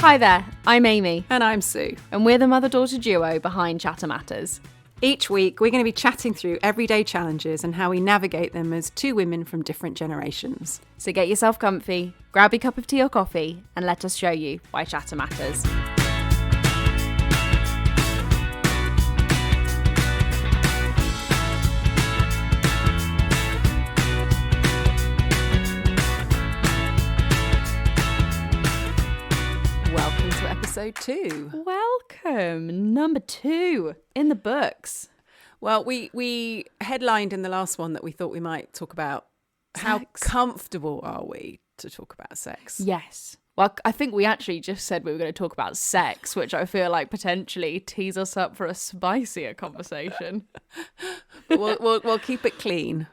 Hi there, I'm Amy, And I'm Sue. and we're the mother-daughter duo behind Chatter Matters. Each week, we're going to be chatting through everyday challenges and how we navigate them as two women from different generations. So get yourself comfy, grab your cup of tea or coffee, and let us show you why Chatter Matters. Welcome to episode 2. Welcome, number 2 in the books. Well, we headlined in the last one that we thought we might talk about how Sex. comfortable are we to talk about sex. Yes. Well, I think we actually just said we were going to talk about sex, which I feel like potentially tees us up for a spicier conversation. We'll keep it clean.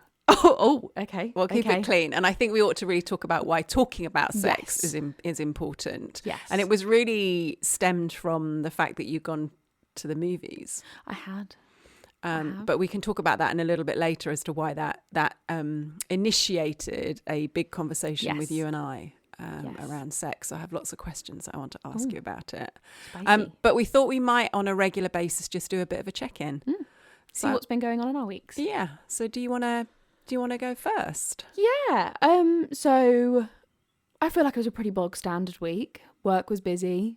Okay. We'll keep it clean. And I think we ought to really talk about why talking about sex Yes. is important. Yes. And it was really stemmed from the fact that you'd gone to the movies. I had. But we can talk about that in a little bit later as to why that initiated a big conversation with Yes. you and I Yes. around sex. I have lots of questions I want to ask you about it. Spicy. But we thought we might, on a regular basis, just do a bit of a check-in. See what's been going on in our weeks. Yeah. So do you want to go first? Yeah. So I feel like it was a pretty bog standard week. Work was busy.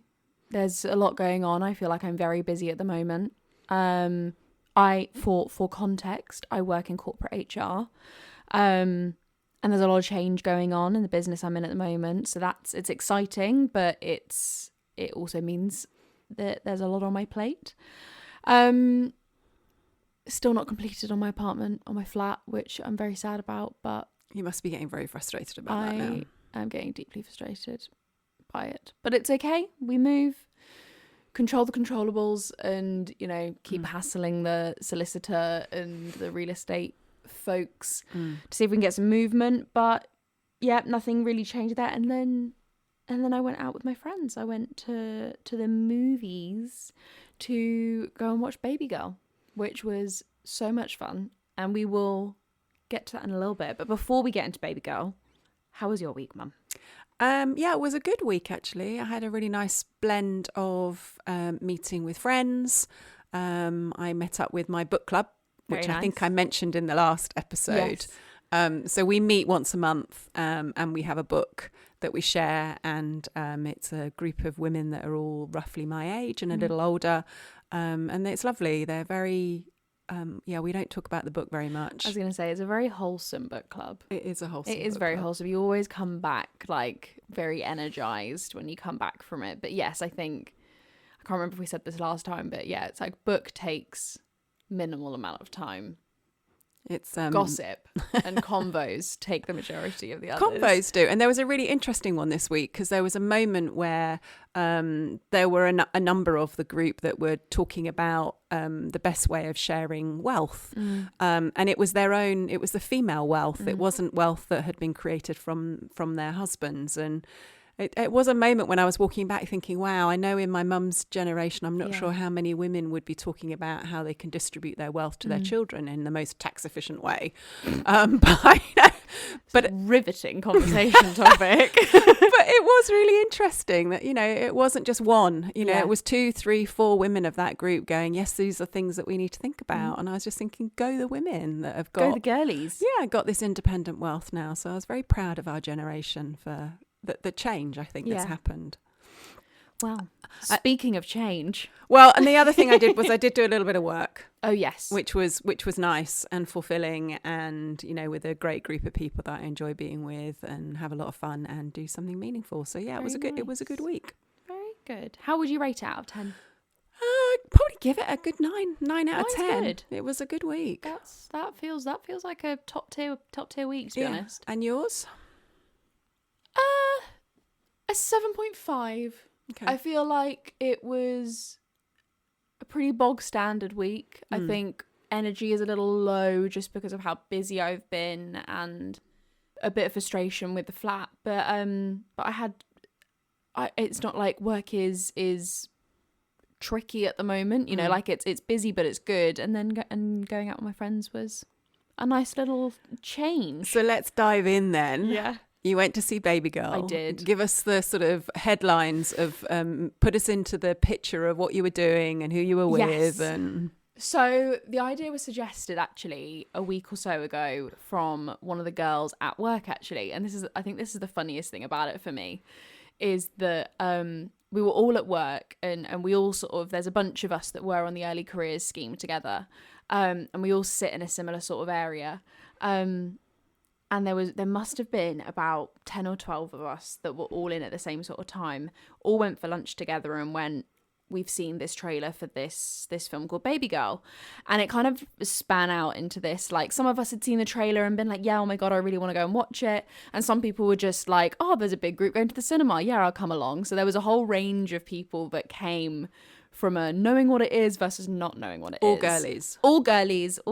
There's a lot going on. I feel like I'm very busy at the moment. For context, I work in corporate HR. And there's a lot of change going on in the business I'm in at the moment. So it's exciting, but it also means that there's a lot on my plate. Still not completed on my apartment, on my flat, which I'm very sad about, but You must be getting very frustrated about that now. I am getting deeply frustrated by it. But it's okay. We move, control the controllables, and, keep hassling the solicitor and the real estate folks to see if we can get some movement. But yeah, nothing really changed there. And then I went out with my friends. I went to the movies to go and watch Babygirl, which was so much fun. And we will get to that in a little bit. But before we get into Babygirl, how was your week, Mum? Yeah, it was a good week, actually. I had a really nice blend of meeting with friends. I met up with my book club, which Very I think nice. I mentioned in the last episode. Yes. So we meet once a month and we have a book that we share. And it's a group of women that are all roughly my age and a little older. And it's lovely. They're very... we don't talk about the book very much. I was going to say, it's a very wholesome book club. It is a wholesome It is book very club. wholesome. You always come back very energized when you come back from it. But yes, I can't remember if we said this last time, but yeah, it's like book takes minimal amount of time. It's Gossip and convos take the majority of the others. Convos do. And there was a really interesting one this week because there was a moment where there were a number of the group that were talking about the best way of sharing wealth. And it was the female wealth. It wasn't wealth that had been created from their husbands. And it was a moment when I was walking back thinking, wow, I know in my mum's generation, I'm not sure how many women would be talking about how they can distribute their wealth to their children in the most tax efficient way. But riveting conversation topic. but it was really interesting that, it wasn't just one, it was 2, 3, 4 women of that group going, yes, these are things that we need to think about. And I was just thinking, go the women that have got, Go the girlies. got this independent wealth now. So I was very proud of our generation for the change, I think, that's happened. Well, speaking of change. Well, and the other thing I did was I did do a little bit of work. Oh, yes. Which was nice and fulfilling and, with a great group of people that I enjoy being with and have a lot of fun and do something meaningful. So yeah, it was a good week. Very good. How would you rate it out of 10? I'd probably give it a good 9 out of 10. Good. It was a good week. That feels like a top tier week, to be honest. And yours? A 7.5. Okay. I feel like it was a pretty bog standard week. I think energy is a little low just because of how busy I've been and a bit of frustration with the flat. But it's not like work is tricky at the moment. Like it's busy, but it's good. And then going out with my friends was a nice little change. So let's dive in then. Yeah. You went to see Babygirl. I did. Give us the sort of headlines of, put us into the picture of what you were doing and who you were with. Yes. And So the idea was suggested actually a week or so ago from one of the girls at work actually. And I think this is the funniest thing about it for me, is that we were all at work and we all sort of, there's a bunch of us that were on the early careers scheme together. And we all sit in a similar sort of area. And there must have been about 10 or 12 of us that were all in at the same sort of time, all went for lunch together and went, we've seen this trailer for this film called Babygirl. And it kind of span out into this, like, some of us had seen the trailer and been like, yeah, oh my God, I really want to go and watch it. And some people were just like, oh, there's a big group going to the cinema. Yeah, I'll come along. So there was a whole range of people that came from a knowing what it is versus not knowing what it all is. girlies. All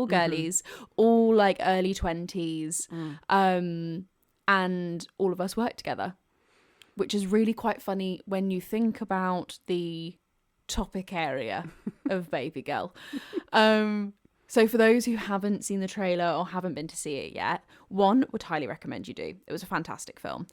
girlies, all like early 20s. And all of us worked together, which is really quite funny when you think about the topic area of Babygirl. So for those who haven't seen the trailer or haven't been to see it yet, one, would highly recommend you do. It was a fantastic film.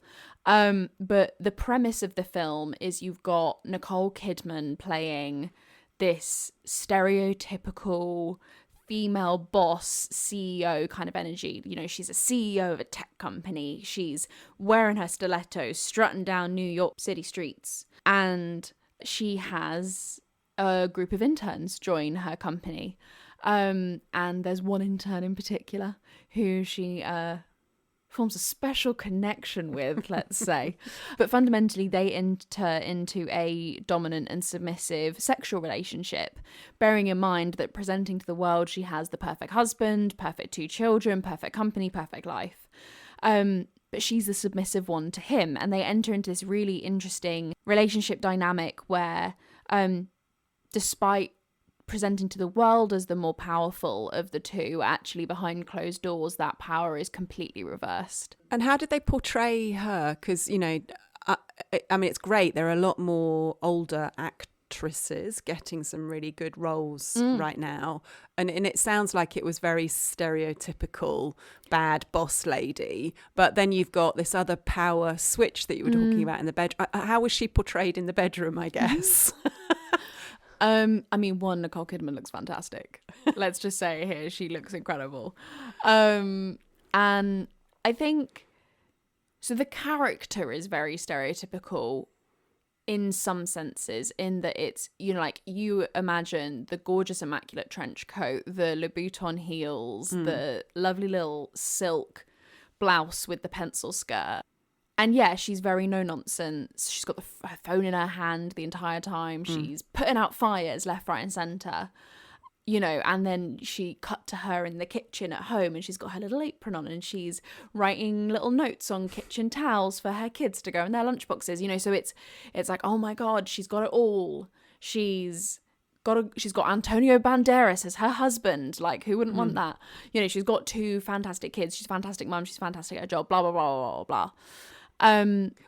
But the premise of the film is you've got Nicole Kidman playing this stereotypical female boss CEO kind of energy. You know, she's a CEO of a tech company. She's wearing her stilettos, strutting down New York City streets. And she has a group of interns join her company. And there's one intern in particular who she forms a special connection with, let's say. But fundamentally, they enter into a dominant and submissive sexual relationship, bearing in mind that presenting to the world she has the perfect husband, perfect 2 children, perfect company, perfect life. But she's the submissive one to him. And they enter into this really interesting relationship dynamic where, despite presenting to the world as the more powerful of the two, actually behind closed doors, that power is completely reversed. And how did they portray her? Because, you know, I mean, it's great. There are a lot more older actresses getting some really good roles right now. And it sounds like it was very stereotypical bad boss lady. But then you've got this other power switch that you were talking about in the bedroom. How was she portrayed in the bedroom, I guess? I mean, one, Nicole Kidman looks fantastic. Let's just say here, she looks incredible. And I think, so the character is very stereotypical in some senses, in that it's, you know, like you imagine the gorgeous immaculate trench coat, the Louboutin heels, the lovely little silk blouse with the pencil skirt. And yeah, she's very no nonsense. She's got her phone in her hand the entire time. She's putting out fires left, right, and centre, you know. And then she cut to her in the kitchen at home, and she's got her little apron on, and she's writing little notes on kitchen towels for her kids to go in their lunchboxes, you know. So it's like, oh my God, she's got it all. She's got Antonio Banderas as her husband. Like, who wouldn't want that? You know, she's got 2 fantastic kids. She's a fantastic mum. She's fantastic at her job. Blah blah blah blah blah.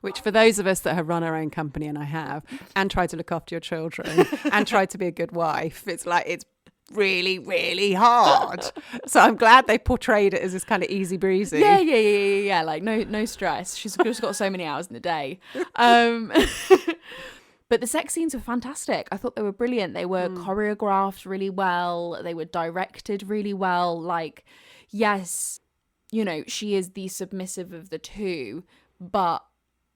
Which, for those of us that have run our own company, and I have, and tried to look after your children and tried to be a good wife, it's like, it's really, really hard. So I'm glad they portrayed it as this kind of easy breezy. Yeah. Like no stress. She's just got so many hours in the day. But the sex scenes were fantastic. I thought they were brilliant. They were choreographed really well. They were directed really well. Like, yes, you know, she is the submissive of the two, but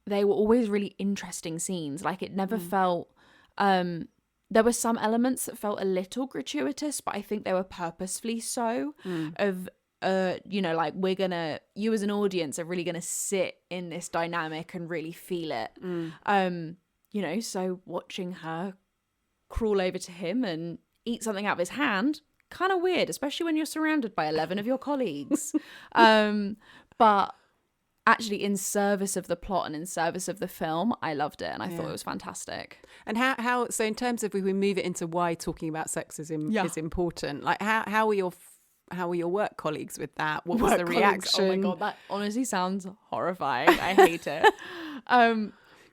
they were always really interesting scenes. Like, it never felt, there were some elements that felt a little gratuitous, but I think they were purposefully so, of, you know, like, you as an audience are really gonna sit in this dynamic and really feel it. You know, so watching her crawl over to him and eat something out of his hand, kind of weird, especially when you're surrounded by 11 of your colleagues. But actually, in service of the plot and in service of the film, I loved it, and I thought it was fantastic. And how so in terms of, if we move it into why talking about sexism is important, like how were your work colleagues with that? What was the reaction? Oh my God, that honestly sounds horrifying. I hate it.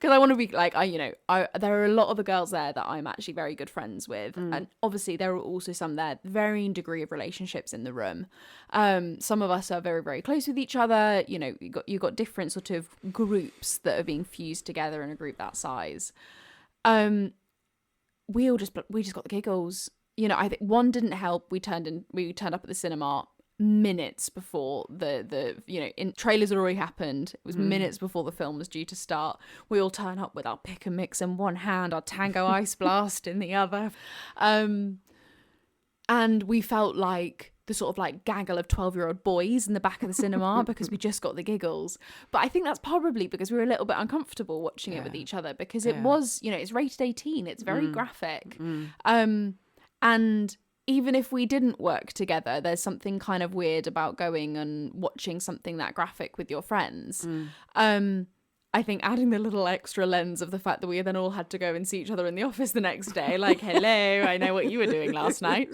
because I want to be like, there are a lot of the girls there that I'm actually very good friends with, and obviously there are also some there, varying degree of relationships in the room. Some of us are very, very close with each other. You got different sort of groups that are being fused together in a group that size. We just got the giggles. I think one didn't help. We turned up at the cinema minutes before the trailers had already happened. It was minutes before the film was due to start. We all turn up with our pick and mix in one hand, our Tango Ice Blast in the other, and we felt like the sort of like gaggle of 12-year-old boys in the back of the cinema because we just got the giggles. But I think that's probably because we were a little bit uncomfortable watching it with each other, because it was, it's rated 18, it's very graphic, and even if we didn't work together, there's something kind of weird about going and watching something that graphic with your friends. I think adding the little extra lens of the fact that we then all had to go and see each other in the office the next day, like, hello, I know what you were doing last night.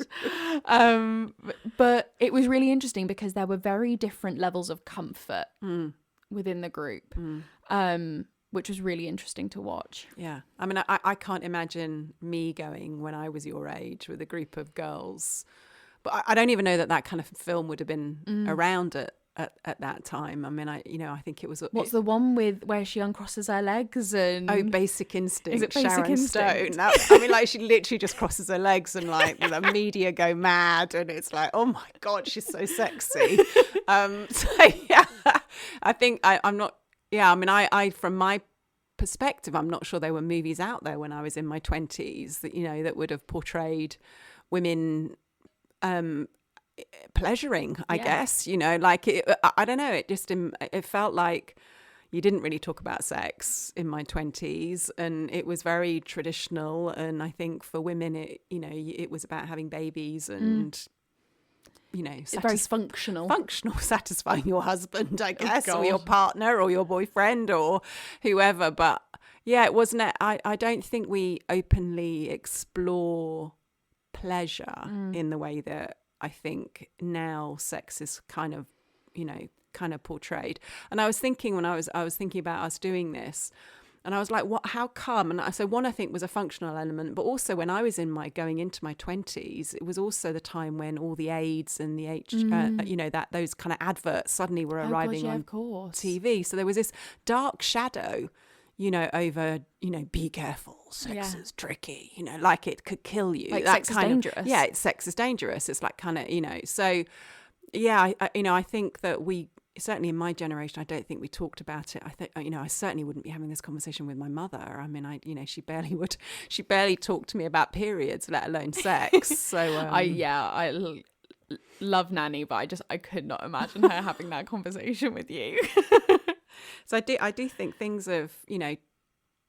But it was really interesting because there were very different levels of comfort within the group, which was really interesting to watch. Yeah. I mean, I can't imagine me going when I was your age with a group of girls. But I don't even know that kind of film would have been around at that time. I mean, I think it was... What's the one with where she uncrosses her legs and... Oh, Basic Instinct. Is it Basic Sharon Instinct? Stone. I mean, like, she literally just crosses her legs and like the media go mad, and it's like, oh my God, she's so sexy. So yeah, I think I'm not... Yeah, I mean, I from my perspective, I'm not sure there were movies out there when I was in my 20s that, that would have portrayed women pleasuring, I guess, like I don't know, it felt like you didn't really talk about sex in my 20s, and it was very traditional. And I think for women, it was about having babies and it's very functional, satisfying your husband, I guess, or your partner or your boyfriend or whoever. But yeah, it wasn't. I don't think we openly explore pleasure in the way that I think now sex is kind of portrayed. And I was thinking when I was thinking about us doing this, and I was like, what? How come? And so one, I think, was a functional element, but also when I was going into my 20s, it was also the time when all the AIDS and the those kind of adverts suddenly were arriving on TV. So there was this dark shadow, over, be careful, sex is tricky, like it could kill you. Like sex is dangerous. Yeah, sex is dangerous. It's like kind of, so yeah, I think that we, certainly in my generation, I don't think we talked about it. I think, I certainly wouldn't be having this conversation with my mother. I mean, she barely talked to me about periods, let alone sex. So I love Nanny, but I could not imagine her having that conversation with you. So I do think things have,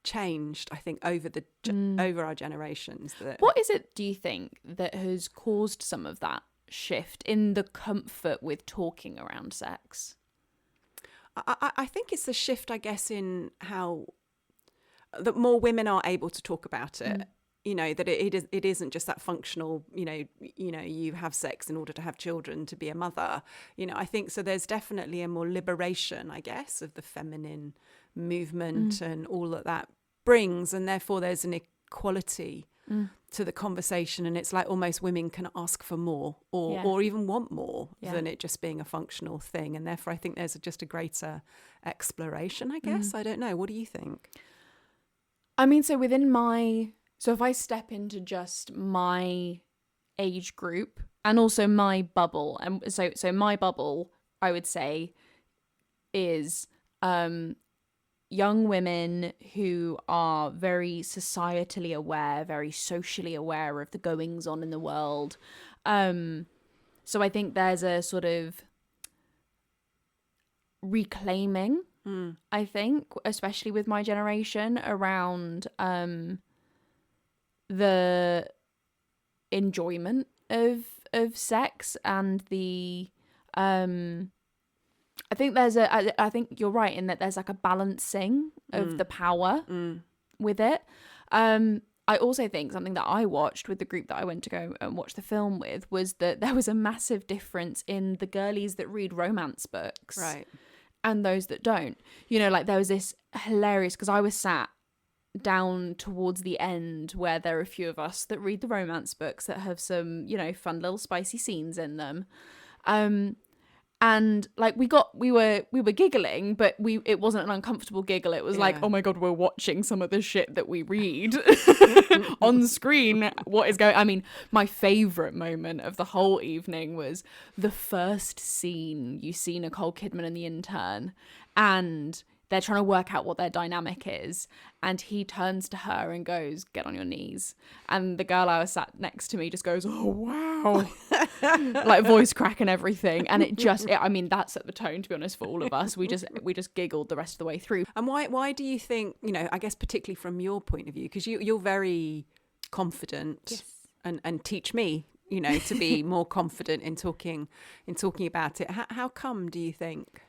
changed, I think, over our generations. What is it, do you think, that has caused some of that shift in the comfort with talking around sex? I think it's a shift, I guess, in how that more women are able to talk about it. That it isn't just that functional, you have sex in order to have children, to be a mother. I think so. There's definitely a more liberation, I guess, of the feminine movement and all that brings, and therefore there's an equality to the conversation, and it's like almost women can ask for more or even want more than it just being a functional thing, and therefore I think there's just a greater exploration, I guess. I don't know. What do you think? I mean, so if I step into just my age group and also my bubble, and so my bubble, I would say, is young women who are very societally aware, very socially aware of the goings on in the world. So I think there's a sort of reclaiming, I think, especially with my generation, around the enjoyment of sex and the I think I think you're right in that there's like a balancing of the power with it. I also think something that I watched with the group that I went to go and watch the film with was that there was a massive difference in the girlies that read romance books, right, and those that don't. You know, like there was this hilarious, because I was sat down towards the end where there are a few of us that read the romance books that have some, you know, fun little spicy scenes in them. And like we were giggling, but it wasn't an uncomfortable giggle. It was like, oh my God, we're watching some of the shit that we read on screen. What is going? I mean, my favorite moment of the whole evening was the first scene. You see Nicole Kidman and the intern, and they're trying to work out what their dynamic is. And he turns to her and goes, "Get on your knees." And the girl I was sat next to me just goes, "Oh, wow." Like voice crack and everything. And I mean, that set the tone, to be honest, for all of us. We just giggled the rest of the way through. And why do you think, you know, I guess particularly from your point of view, because you're very confident. Yes. and teach me, you know, to be more confident in talking about it. How come, do you think?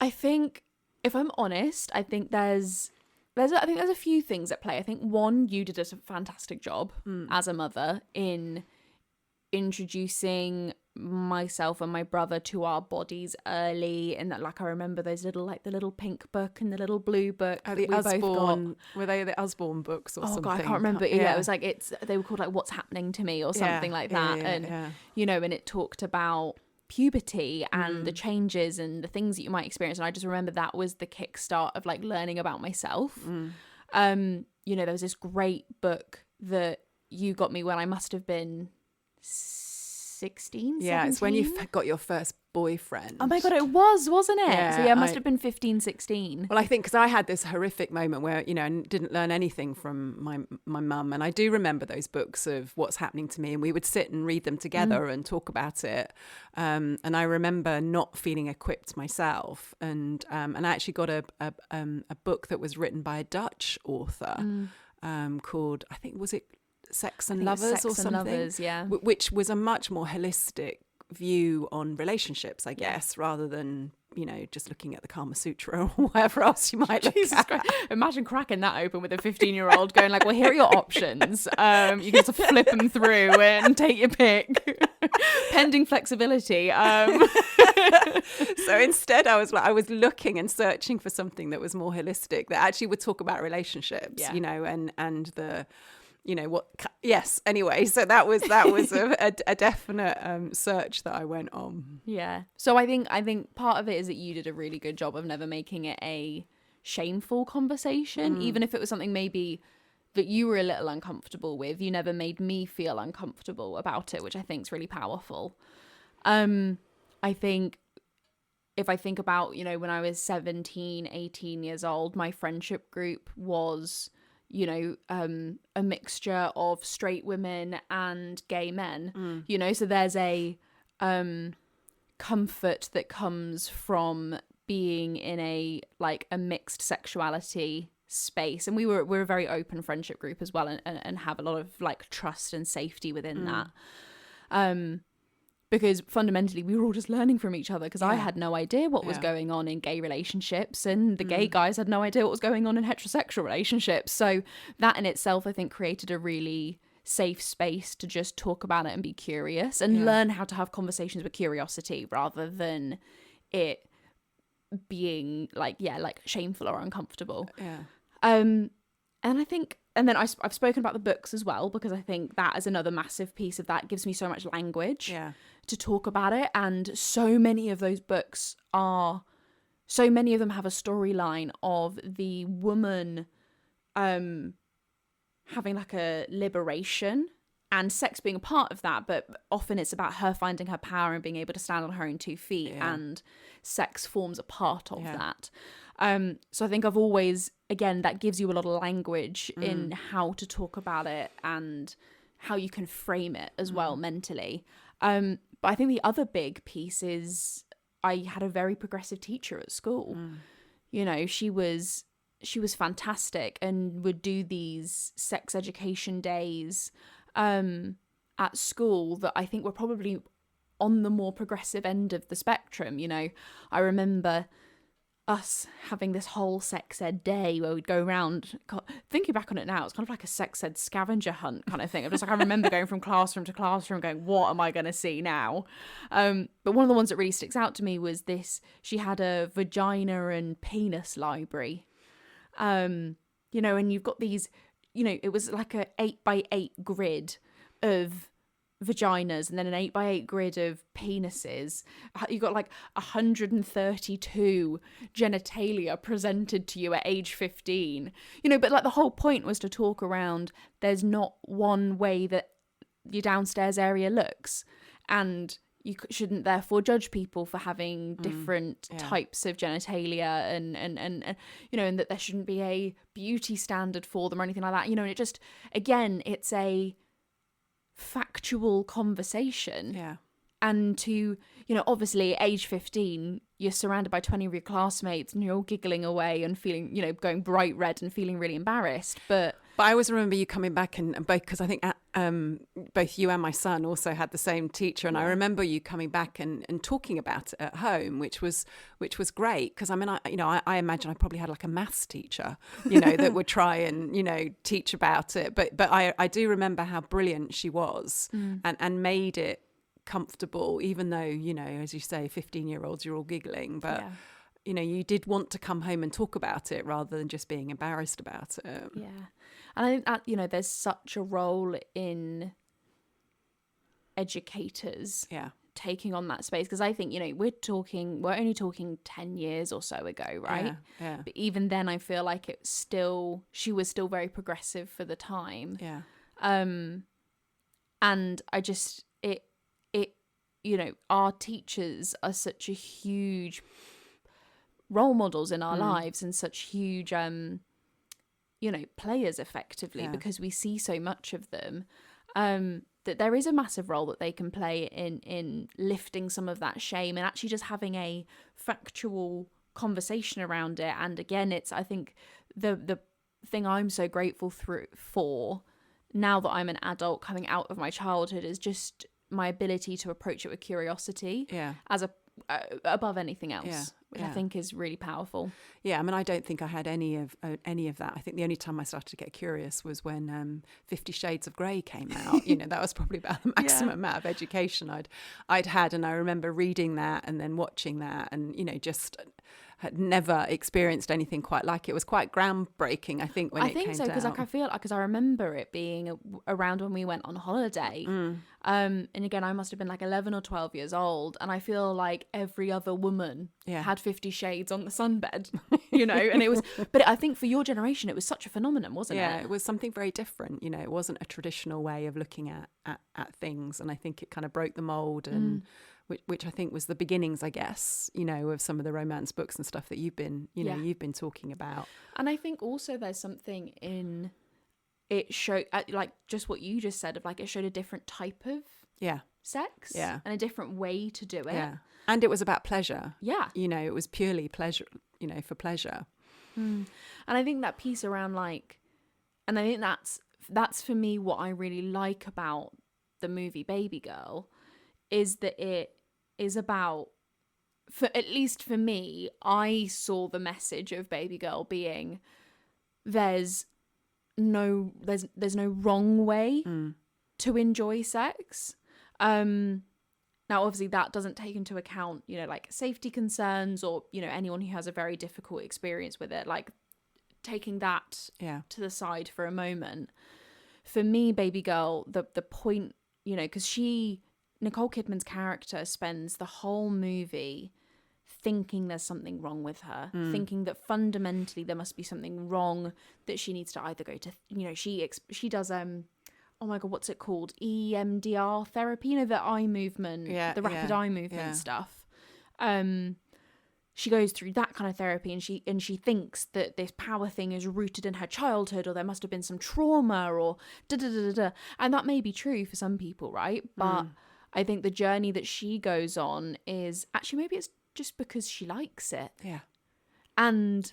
I think, if I'm honest, I think there's a few things at play. I think one, you did a fantastic job as a mother in introducing myself and my brother to our bodies early, and that, like, I remember those little, like the little pink book and the little blue book. Oh, the Usborne, were they the Usborne books or something? Oh God, I can't remember. Yeah, it was like, they were called like What's Happening to Me or something like that. You know, and it talked about puberty and the changes and the things that you might experience, and I just remember that was the kickstart of like learning about myself. You know, there was this great book that you got me when I must have been 16, 17? It's when you got your first boyfriend. Oh my God, it was, wasn't it? Yeah, so yeah, it must have been 15, 16. Well, I think because I had this horrific moment where, you know, I didn't learn anything from my mum, and I do remember those books of What's Happening to Me, and we would sit and read them together and talk about it. And I remember not feeling equipped myself, and I actually got a book that was written by a Dutch author called, I think, was it Sex and Lovers or something? Lovers, yeah. Which was a much more holistic view on relationships, I guess, rather than, you know, just looking at the Kama Sutra or whatever else you might look at. Christ. Imagine cracking that open with a 15-year-old going like, well, here are your options. You can just flip them through and take your pick. Pending flexibility. So instead I was looking and searching for something that was more holistic, that actually would talk about relationships, you know, and the, you know what? Yes. Anyway, so that was a definite search that I went on. Yeah. So I think part of it is that you did a really good job of never making it a shameful conversation, even if it was something maybe that you were a little uncomfortable with. You never made me feel uncomfortable about it, which I think is really powerful. I think if I think about, you know, when I was 17, 18 years old, my friendship group was, you know, a mixture of straight women and gay men, you know, so there's a comfort that comes from being in a mixed sexuality space. And we're a very open friendship group as well, and have a lot of like trust and safety within that. Because fundamentally we were all just learning from each other, because I had no idea what was going on in gay relationships, and the gay guys had no idea what was going on in heterosexual relationships. So that in itself, I think, created a really safe space to just talk about it and be curious and learn how to have conversations with curiosity, rather than it being like shameful or uncomfortable. And I think, and then I've spoken about the books as well, because I think that is another massive piece of that. It gives me so much language to talk about it. And so many of those books have a storyline of the woman having like a liberation, and sex being a part of that, but often it's about her finding her power and being able to stand on her own 2 feet, and sex forms a part of that. So I think I've always, again, that gives you a lot of language in how to talk about it and how you can frame it as well mentally. But I think the other big piece is I had a very progressive teacher at school. You know, she was fantastic, and would do these sex education days at school that I think were probably on the more progressive end of the spectrum. You know, I remember us having this whole sex ed day where we'd go around. Thinking back on it now, it's kind of like a sex ed scavenger hunt kind of thing. I'm just like, I remember going from classroom to classroom going, what am I going to see now? But one of the ones that really sticks out to me was this. She had a vagina and penis library. And you've got these, it was like a 8x8 grid of vaginas and then an 8x8 grid of penises. You got like 132 genitalia presented to you at age 15, but like the whole point was to talk around there's not one way that your downstairs area looks, and you shouldn't therefore judge people for having different types of genitalia and that there shouldn't be a beauty standard for them or anything like that, and it just, again, it's a factual conversation. And to, obviously at age 15 you're surrounded by 20 of your classmates and you're all giggling away and feeling, going bright red and feeling really embarrassed. But I always remember you coming back and both, because I think both you and my son also had the same teacher, and I remember you coming back and talking about it at home, which was great, because I mean, I imagine I probably had like a maths teacher, that would try and teach about it, but I do remember how brilliant she was and made it comfortable, even though, as you say, 15-year-olds, you're all giggling, but you did want to come home and talk about it rather than just being embarrassed about it. And I think that, there's such a role in educators taking on that space, because I think, we're only talking 10 years or so ago, right? But even then I feel like she was still very progressive for the time. And I just, our teachers are such a huge role models in our lives and such huge players effectively, because we see so much of them, that there is a massive role that they can play in lifting some of that shame and actually just having a factual conversation around it. And again, it's, I think the thing I'm so grateful for now that I'm an adult coming out of my childhood is just my ability to approach it with curiosity as above anything else, which I think is really powerful. I mean, I don't think I had any of that. I think the only time I started to get curious was when 50 Shades of Grey came out. That was probably about the maximum amount of education I'd had, and I remember reading that and then watching that, and just had never experienced anything quite like it. It was quite groundbreaking, I think, when it came out. I think so, because I feel like, because I remember it being around when we went on holiday. And again, I must have been like 11 or 12 years old, and I feel like every other woman had 50 Shades on the sunbed, and it was, but I think for your generation, it was such a phenomenon, wasn't it? Yeah, it was something very different. It wasn't a traditional way of looking at things, and I think it kind of broke the mold, and which I think was the beginnings, I guess, of some of the romance books and stuff that you've been talking about. And I think also there's something in it showed, like just what you just said, of like it showed a different type of sex and a different way to do it. And it was about pleasure. It was purely pleasure, for pleasure. And I think that piece around and I think that's for me what I really like about the movie Babygirl, is that it is about, at least for me, I saw the message of Babygirl being there's no wrong way to enjoy sex. Now obviously that doesn't take into account, like safety concerns or, anyone who has a very difficult experience with it, like taking that to the side for a moment. For me, Babygirl, the point, because Nicole Kidman's character spends the whole movie thinking there's something wrong with her, thinking that fundamentally there must be something wrong, that she needs to either go to, she does, oh my God, what's it called? EMDR therapy, the eye movement, the rapid eye movement stuff. She goes through that kind of therapy, and she thinks that this power thing is rooted in her childhood, or there must have been some trauma, or da-da-da-da-da. And that may be true for some people, right? But I think the journey that she goes on is actually, maybe it's just because she likes it. And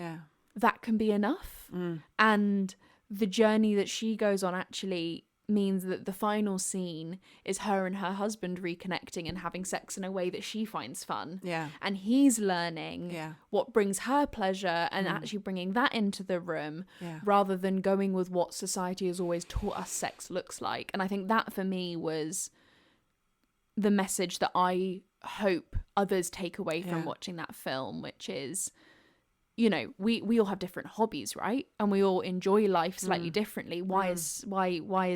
that can be enough. And the journey that she goes on actually means that the final scene is her and her husband reconnecting and having sex in a way that she finds fun. Yeah. And he's learning what brings her pleasure and actually bringing that into the room rather than going with what society has always taught us sex looks like. And I think that for me was the message that I hope others take away from watching that film, which is, you know, we all have different hobbies, right? And we all enjoy life slightly differently. Why is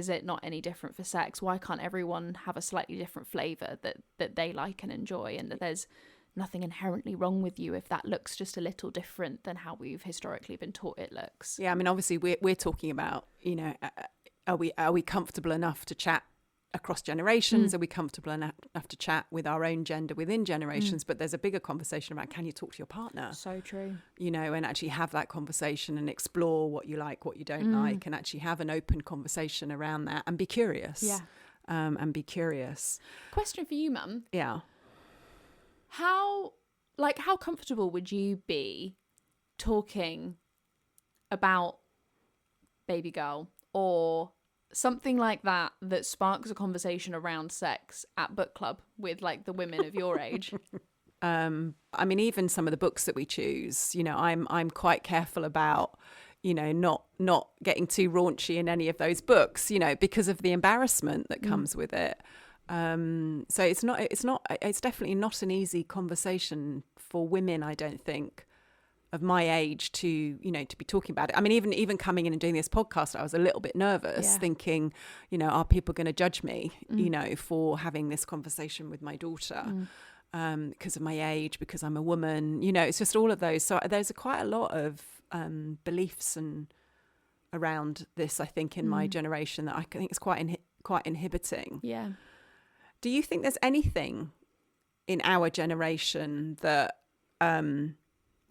it not any different for sex? Why can't everyone have a slightly different flavor that they like and enjoy, and that there's nothing inherently wrong with you if that looks just a little different than how we've historically been taught it looks? Yeah, I mean, obviously we're talking about, you know, are we comfortable enough to chat across generations? Are we comfortable enough to chat with our own gender within generations? But there's a bigger conversation about, can you talk to your partner? So true. You know, and actually have that conversation and explore what you like, what you don't like, and actually have an open conversation around that and be curious. Yeah. And be curious. Question for you, Mum. Yeah. How comfortable would you be talking about Babygirl or something like that sparks a conversation around sex at book club with like the women of your age? I mean, even some of the books that we choose, you know, I'm quite careful about, you know, not getting too raunchy in any of those books, you know, because of the embarrassment that comes with it. So it's definitely not an easy conversation for women, I don't think, of my age to, you know, to be talking about it. I mean, even coming in and doing this podcast, I was a little bit nervous, thinking, you know, are people going to judge me, you know, for having this conversation with my daughter, because of my age, because I'm a woman, you know, it's just all of those. So there's quite a lot of beliefs and around this, I think, in my generation that I think is quite inhibiting. Yeah. Do you think there's anything in our generation that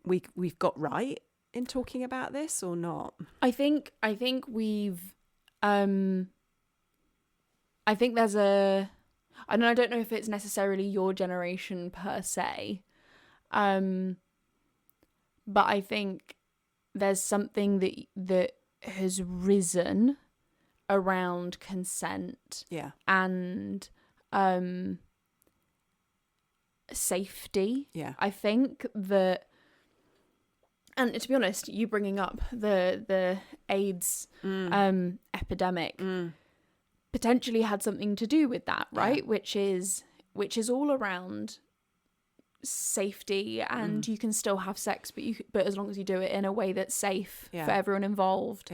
we've got right in talking about this or not? I think we've I think there's I don't know if it's necessarily your generation per se, but I think there's something that has risen around consent and safety. I think that, and to be honest, you bringing up the AIDS epidemic potentially had something to do with that, right? Which is all around safety, and you can still have sex, but as long as you do it in a way that's safe for everyone involved.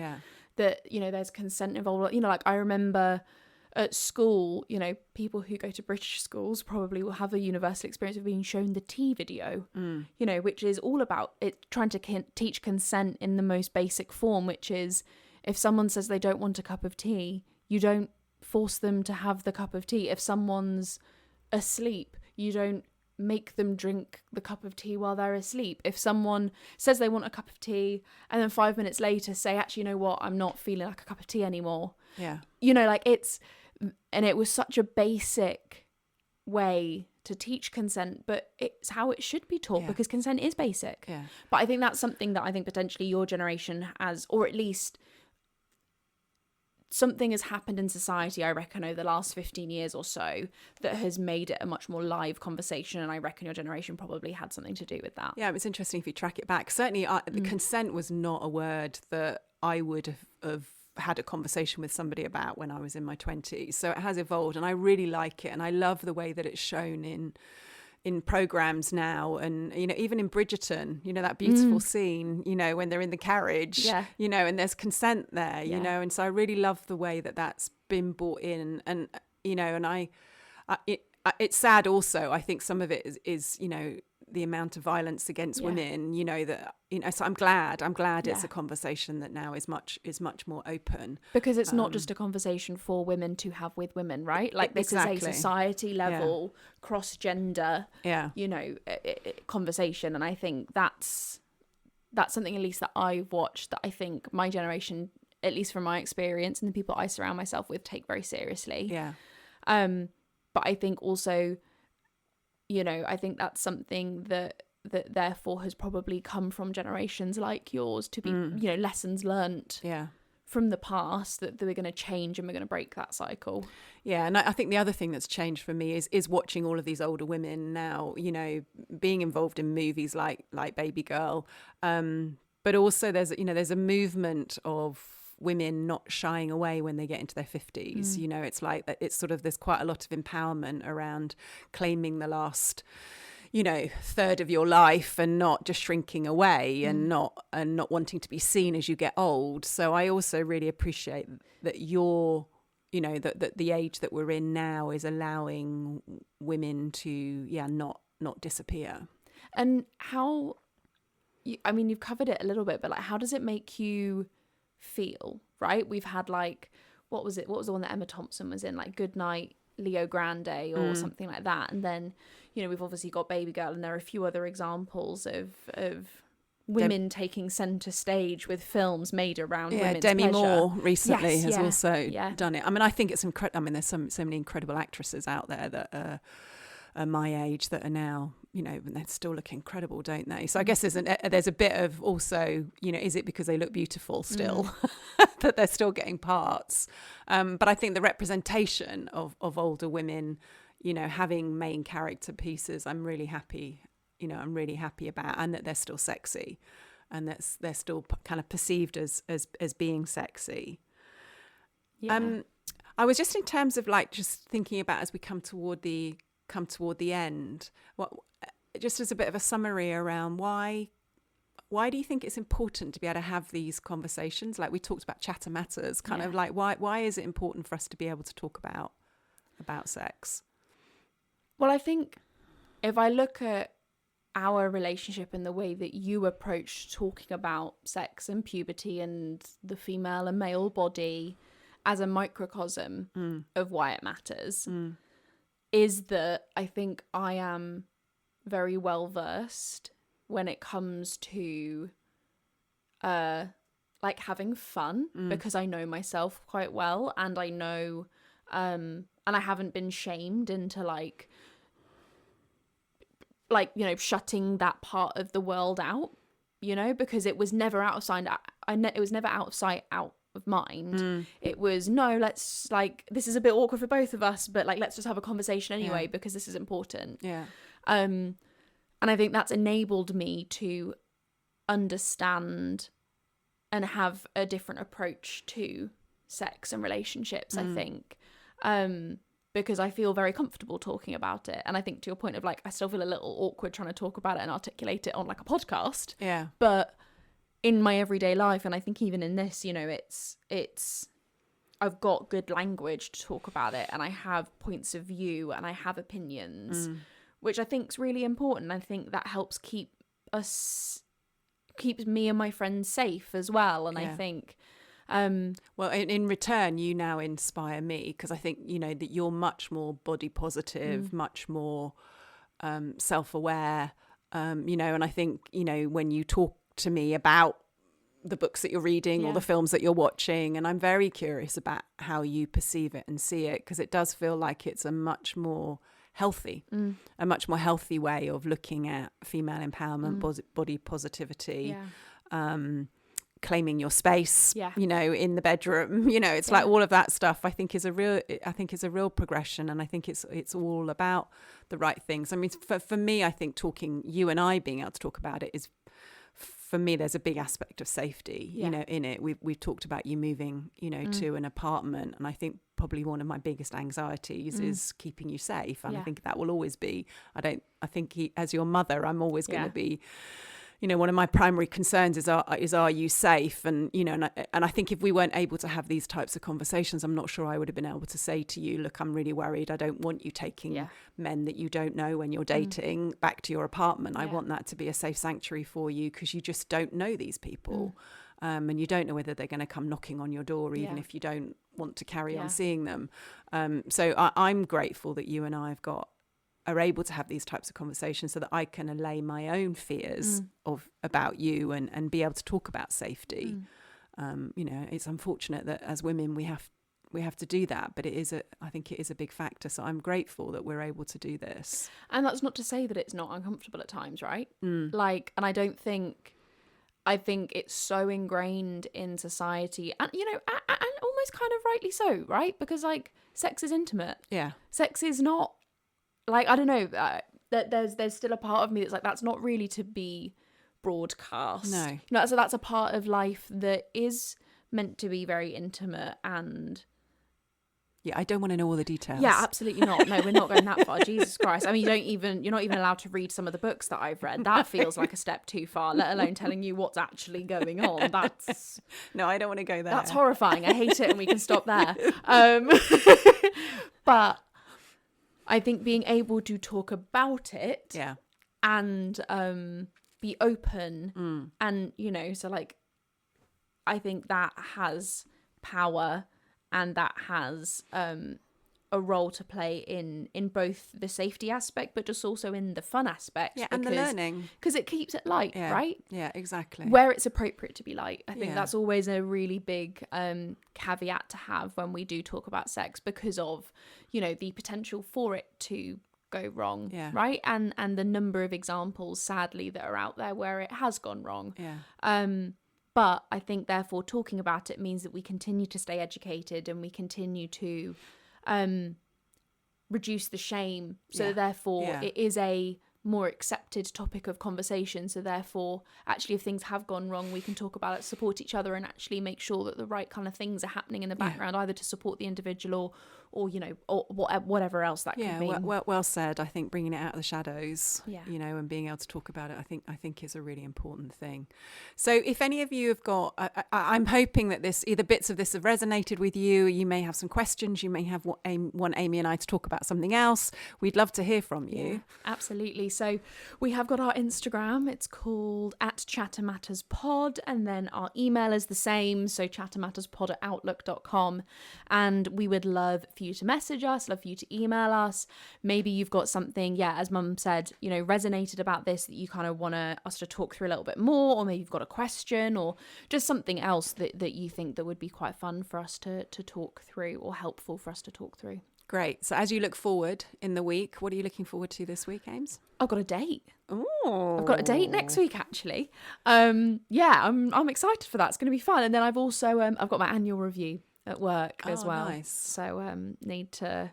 That, you know, there's consent involved. You know, like I remember at school, you know, people who go to British schools probably will have a universal experience of being shown the tea video, you know, which is all about it trying to teach consent in the most basic form, which is if someone says they don't want a cup of tea, you don't force them to have the cup of tea. If someone's asleep, you don't make them drink the cup of tea while they're asleep. If someone says they want a cup of tea and then 5 minutes later say, actually, you know what, I'm not feeling like a cup of tea anymore. You know, like and it was such a basic way to teach consent, but it's how it should be taught because consent is basic. But I think that's something that I think potentially your generation has, or at least something has happened in society, I reckon, over the last 15 years or so that has made it a much more live conversation. And I reckon your generation probably had something to do with that. Yeah, it's interesting if you track it back. Certainly, the consent was not a word that I would have had a conversation with somebody about when I was in my 20s. So it has evolved, and I really like it. And I love the way that it's shown in programs now, and you know, even in Bridgerton, you know, that beautiful scene, you know, when they're in the carriage, you know, and there's consent there, you know, and so I really love the way that that's been brought in, and you know, and it's sad also. I think some of it is you know, the amount of violence against women, you know, that, you know, so I'm glad it's a conversation that now is much more open, because it's not just a conversation for women to have with women, right? Like this is a society level cross gender you know, conversation. And I think that's something, at least that I've watched, that I think my generation, at least from my experience and the people I surround myself with, take very seriously. But I think also, you know, I think that's something that therefore has probably come from generations like yours to be, you know, lessons learnt from the past that we're going to change and we're going to break that cycle. Yeah, and I think the other thing that's changed for me is watching all of these older women now, you know, being involved in movies like Babygirl, but also there's a movement of women not shying away when they get into their 50s. You know, it's like it's sort of, there's quite a lot of empowerment around claiming the last, you know, third of your life and not just shrinking away and not wanting to be seen as you get old. So I also really appreciate that you're, you know, that the age that we're in now is allowing women to not disappear. And how, I mean, you've covered it a little bit, but like, how does it make you feel? Right, we've had like, what was the one that Emma Thompson was in, like Goodnight Leo Grande or something like that, and then, you know, we've obviously got Babygirl, and there are a few other examples of women taking centre stage with films made around women's Demi pleasure. Moore recently has also Yeah. done it. I mean, I think it's incredible. I mean, there's so many incredible actresses out there that are my age that are now, you know, and they still look incredible, don't they? So I guess there's a bit of also, you know, is it because they look beautiful still that they're still getting parts? But I think the representation of older women, you know, having main character pieces, I'm really happy about, and that they're still sexy, and that they're still kind of perceived as being sexy. Yeah. I was just, in terms of like, just thinking about as we come toward the end, just as a bit of a summary around why do you think it's important to be able to have these conversations? Like we talked about chatter matters, kind of like why is it important for us to be able to talk about sex? Well, I think if I look at our relationship and the way that you approach talking about sex and puberty and the female and male body as a microcosm of why it matters, is that I think I am very well versed when it comes to like having fun, because I know myself quite well, and I know and I haven't been shamed into like you know, shutting that part of the world out, you know, because it was never out of sight. It was never out of sight, out of mind. It was, no, let's, like, this is a bit awkward for both of us, but like, let's just have a conversation anyway, because this is important. And I think that's enabled me to understand and have a different approach to sex and relationships, I think, because I feel very comfortable talking about it. And I think, to your point of like, I still feel a little awkward trying to talk about it and articulate it on like a podcast. Yeah. But in my everyday life, and I think even in this, you know, it's I've got good language to talk about it, and I have points of view, and I have opinions, which I think is really important. I think that helps keeps me and my friends safe as well. And I think well, in return, you now inspire me, because I think, you know, that you're much more body positive, much more self-aware, you know, and I think, you know, when you talk to me about the books that you're reading or the films that you're watching, and I'm very curious about how you perceive it and see it, because it does feel like it's a much more healthy way of looking at female empowerment, body positivity, claiming your space, you know, in the bedroom, you know, it's like all of that stuff I think is a real progression. And I think it's all about the right things. I mean, for me, I think you and I being able to talk about it is, for me, there's a big aspect of safety, you know, in it. We've talked about you moving, you know, to an apartment. And I think probably one of my biggest anxieties is keeping you safe. And I think that will always be, I think as your mother, I'm always going to be, you know, one of my primary concerns is are you safe? And, you know, and I think if we weren't able to have these types of conversations, I'm not sure I would have been able to say to you, look, I'm really worried. I don't want you taking men that you don't know when you're dating back to your apartment. I want that to be a safe sanctuary for you, because you just don't know these people. And you don't know whether they're going to come knocking on your door, even if you don't want to carry on seeing them. So I'm grateful that you and I are able to have these types of conversations, so that I can allay my own fears about you and be able to talk about safety. You know, it's unfortunate that as women we have to do that, but I think it is a big factor. So I'm grateful that we're able to do this. And that's not to say that it's not uncomfortable at times, right? Like, and I don't think I think it's so ingrained in society, and and almost kind of rightly so, right? Because like sex is intimate. Yeah. Sex is not like, I don't know. There's still a part of me that's like, that's not really to be broadcast. No. So that's a part of life that is meant to be very intimate and. Yeah, I don't want to know all the details. Yeah, absolutely not. No, we're not going that far. Jesus Christ. I mean, you're not even allowed to read some of the books that I've read. That feels like a step too far, let alone telling you what's actually going on. That's... No, I don't want to go there. That's horrifying. I hate it, and we can stop there. But I think being able to talk about it yeah. and be open and, so like, I think that has power. And that has a role to play in both the safety aspect, but just also in the fun aspect. Yeah, and the learning. Because it keeps it light, right? Yeah, exactly. Where it's appropriate to be light. I think that's always a really big caveat to have when we do talk about sex, because of, the potential for it to go wrong, right? And the number of examples, sadly, that are out there where it has gone wrong. Yeah. But I think, therefore, talking about it means that we continue to stay educated and we continue to reduce the shame. So, therefore, it is a more accepted topic of conversation. So, therefore, actually, if things have gone wrong, we can talk about it, support each other, and actually make sure that the right kind of things are happening in the background, either to support the individual or or whatever else that could be. Well said. I think bringing it out of the shadows, and being able to talk about it, I think is a really important thing. So if any of you have got, I'm hoping that either bits of this have resonated with you. You may have some questions. You may have want Amy and I to talk about something else. We'd love to hear from you. Yeah, absolutely. So we have got our Instagram. It's called @chattermatterspod, and then our email is the same. So chattermatterspod@outlook.com, and we would love for you to message us, love for you to email us. Maybe you've got something, as Mum said, resonated about this that you kind of want us to talk through a little bit more, or maybe you've got a question or just something else that you think that would be quite fun for us to talk through, or helpful for us to talk through. Great. So as you look forward in the week, what are you looking forward to this week, Ames? I've got a date. Oh, I've got a date next week, actually. I'm excited for that. It's going to be fun. And then I've also I've got my annual review at work as well. Nice. So need to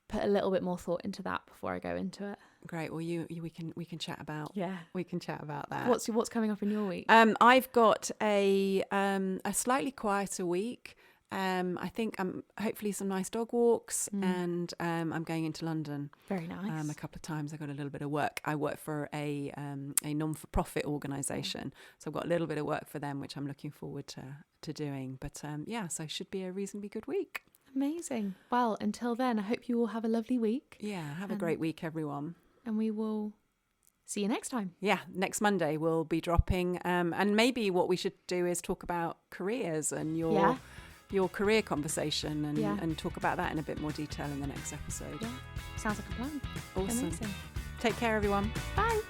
put a little bit more thought into that before I go into it. Great. Well, we can chat about we can chat about that. What's coming up in your week? I've got a slightly quieter week. I think hopefully some nice dog walks, and I'm going into London. Very nice. A couple of times. I got a little bit of work. I work for a non-for-profit organisation, so I've got a little bit of work for them, which I'm looking forward to doing. But so it should be a reasonably good week. Amazing. Well, until then, I hope you all have a lovely week. Yeah, have a great week, everyone. And we will see you next time. Yeah, next Monday we'll be dropping. And maybe what we should do is talk about careers and your career conversation and talk about that in a bit more detail in the next episode. Yeah, sounds like a plan. Awesome. Amazing. Take care, everyone. Bye.